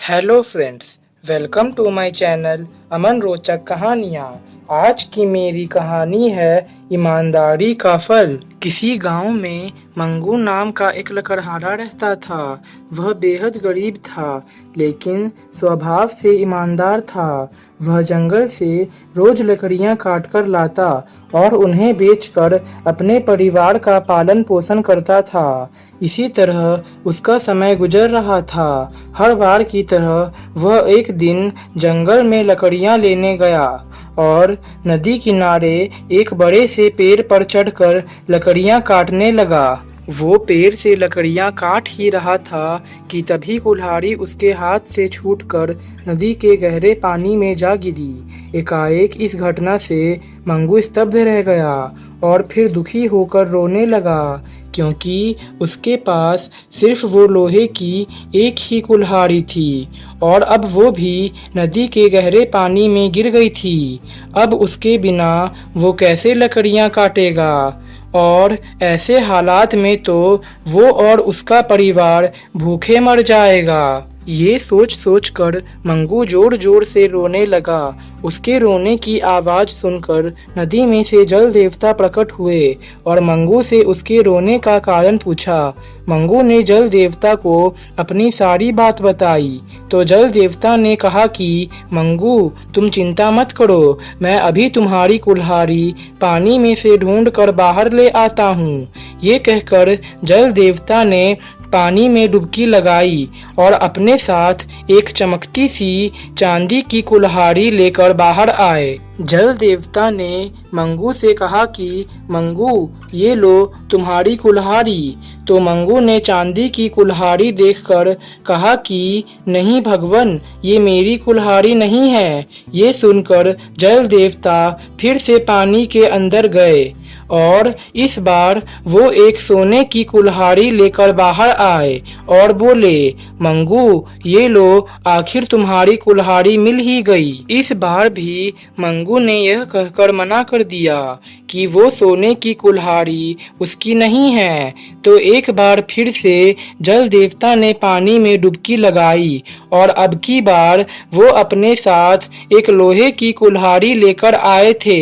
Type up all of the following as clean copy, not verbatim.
Hello friends, welcome to my channel Aman रोचक कहानियाँ। आज की मेरी कहानी है ईमानदारी का फल। किसी गांव में मंगू नाम का एक लकड़हारा रहता था। वह बेहद गरीब था, लेकिन स्वभाव से ईमानदार था। वह जंगल से रोज लकड़ियां काट कर लाता और उन्हें बेचकर अपने परिवार का पालन पोषण करता था। इसी तरह उसका समय गुजर रहा था। हर बार की तरह वह एक दिन जंगल में लकड़ियां लेने गया और नदी किनारे एक बड़े से पेड़ पर चढ़कर लकड़ियां काटने लगा। वो पेड़ से लकड़ियां काट ही रहा था कि तभी कुल्हाड़ी उसके हाथ से छूटकर नदी के गहरे पानी में जा गिरी। एकाएक इस घटना से मंगू स्तब्ध रह गया और फिर दुखी होकर रोने लगा, क्योंकि उसके पास सिर्फ वो लोहे की एक ही कुल्हाड़ी थी और अब वो भी नदी के गहरे पानी में गिर गई थी। अब उसके बिना वो कैसे लकड़ियां काटेगा? और ऐसे हालात में तो वो और उसका परिवार भूखे मर जाएगा। ये सोच कर मंगू जोर जोर से रोने लगा। उसके रोने की आवाज़ सुनकर नदी में से जल देवता प्रकट हुए और मंगू से उसके रोने का कारण पूछा। मंगू ने जल देवता को अपनी सारी बात बताई तो जल देवता ने कहा कि मंगू, तुम चिंता मत करो, मैं अभी तुम्हारी कुल्हाड़ी पानी में से ढूंढ कर बाहर ले आता हूँ। ये कहकर जल देवता ने पानी में डुबकी लगाई और अपने साथ एक चमकती सी चांदी की कुल्हाड़ी लेकर बाहर आए। जल देवता ने मंगू से कहा कि मंगू, ये लो तुम्हारी कुल्हाड़ी। तो मंगू ने चांदी की कुल्हाड़ी देखकर कहा कि नहीं भगवान, ये मेरी कुल्हाड़ी नहीं है। ये सुनकर जल देवता फिर से पानी के अंदर गए और इस बार वो एक सोने की कुल्हाड़ी लेकर बाहर आए और बोले, मंगू, ये लो, आखिर तुम्हारी कुल्हाड़ी मिल ही गई। इस बार भी मंगू ने यह कहकर मना कर दिया कि वो सोने की कुल्हाड़ी उसकी नहीं है। तो एक बार फिर से जल देवता ने पानी में डुबकी लगाई और अब की बार वो अपने साथ एक लोहे की कुल्हाड़ी लेकर आए थे।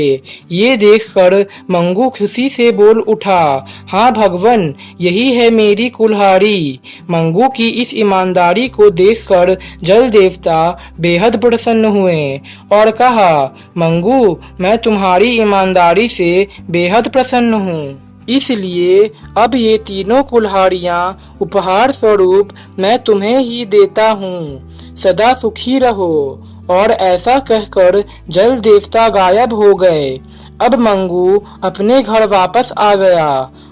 ये देखकर मंगू खुशी से बोल उठा, हाँ भगवान, यही है मेरी कुल्हाड़ी। मंगू की इस ईमानदारी को देखकर जल देवता बेहद प्रसन्न हुए और कहा, मंगू, मैं तुम्हारी ईमानदारी से बेहद प्रसन्न हूँ, इसलिए अब ये तीनों कुल्हाड़ियाँ उपहार स्वरूप मैं तुम्हें ही देता हूँ। सदा सुखी रहो। और ऐसा कहकर जल देवता गायब हो गए। अब मंगू अपने घर वापस आ गया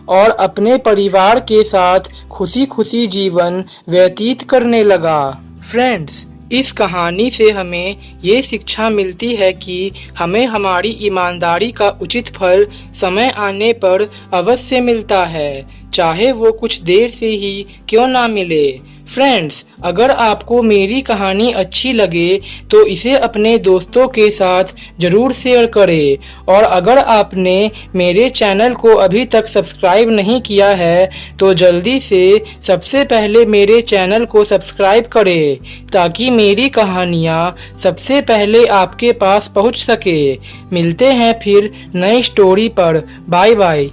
और अपने परिवार के साथ खुशी खुशी जीवन व्यतीत करने लगा। फ्रेंड्स, इस कहानी से हमें ये शिक्षा मिलती है कि हमें हमारी ईमानदारी का उचित फल समय आने पर अवश्य मिलता है, चाहे वो कुछ देर से ही क्यों ना मिले। फ्रेंड्स, अगर आपको मेरी कहानी अच्छी लगे तो इसे अपने दोस्तों के साथ ज़रूर शेयर करें और अगर आपने मेरे चैनल को अभी तक सब्सक्राइब नहीं किया है तो जल्दी से सबसे पहले मेरे चैनल को सब्सक्राइब करें ताकि मेरी कहानियाँ सबसे पहले आपके पास पहुँच सके। मिलते हैं फिर नई स्टोरी पर। Bye bye.